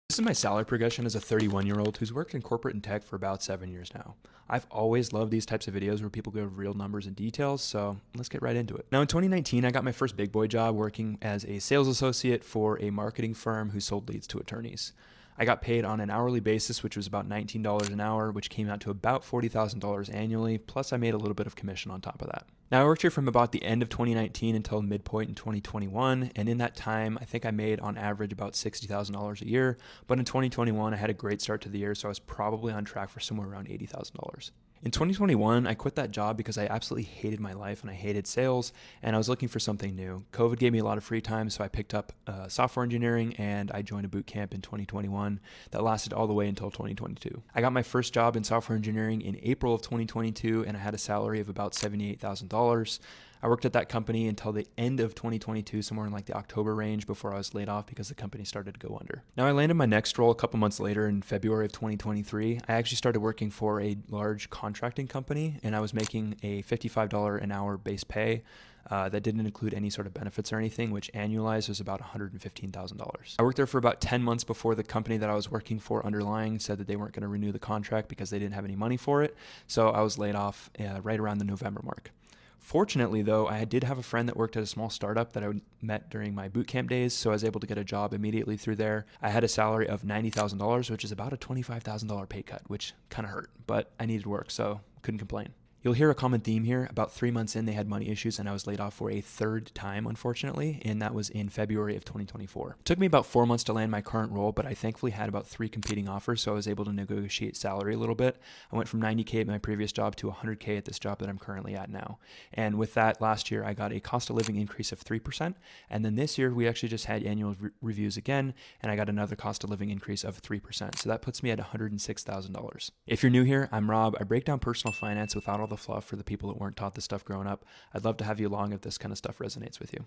This is my salary progression as a 31-year-old who's worked in corporate and tech for about 7 years now. I've always loved these types of videos where people give real numbers and details, so let's get right into it. Now in 2019, I got my first big boy job working as a sales associate for a marketing firm who sold leads to attorneys. I got paid on an hourly basis, which was about $19 an hour, which came out to about $40,000 annually, plus I made a little bit of commission on top of that. Now, I worked here from about the end of 2019 until midpoint in 2021, and in that time, I think I made on average about $60,000 a year, but in 2021, I had a great start to the year, so I was probably on track for somewhere around $80,000. In 2021, I quit that job because I absolutely hated my life and I hated sales, and I was looking for something new. COVID gave me a lot of free time, so I picked up software engineering and I joined a boot camp in 2021 that lasted all the way until 2022. I got my first job in software engineering in April of 2022, and I had a salary of about $78,000. I worked at that company until the end of 2022, somewhere in like the October range, before I was laid off because the company started to go under. Now I landed my next role a couple months later in February of 2023. I actually started working for a large contracting company, and I was making a $55 an hour base pay. That didn't include any sort of benefits or anything, which annualized was about $115,000. I worked there for about 10 months before the company that I was working for underlying said that they weren't going to renew the contract because they didn't have any money for it. So I was laid off right around the November mark. Fortunately, though, I did have a friend that worked at a small startup that I met during my bootcamp days, so I was able to get a job immediately through there. I had a salary of $90,000, which is about a $25,000 pay cut, which kind of hurt, but I needed work, so couldn't complain. You'll hear a common theme here. About 3 months in, they had money issues, and I was laid off for a third time, unfortunately, and that was in February of 2024. It took me about 4 months to land my current role, but I thankfully had about 3 competing offers, so I was able to negotiate salary a little bit. I went from $90K at my previous job to $100K at this job that I'm currently at now. And with that, last year, I got a cost of living increase of 3%, and then this year, we actually just had annual reviews again, and I got another cost of living increase of 3%, so that puts me at $106,000. If you're new here, I'm Rob. I break down personal finance without all the fluff for the people that weren't taught this stuff growing up. I'd love to have you along if this kind of stuff resonates with you.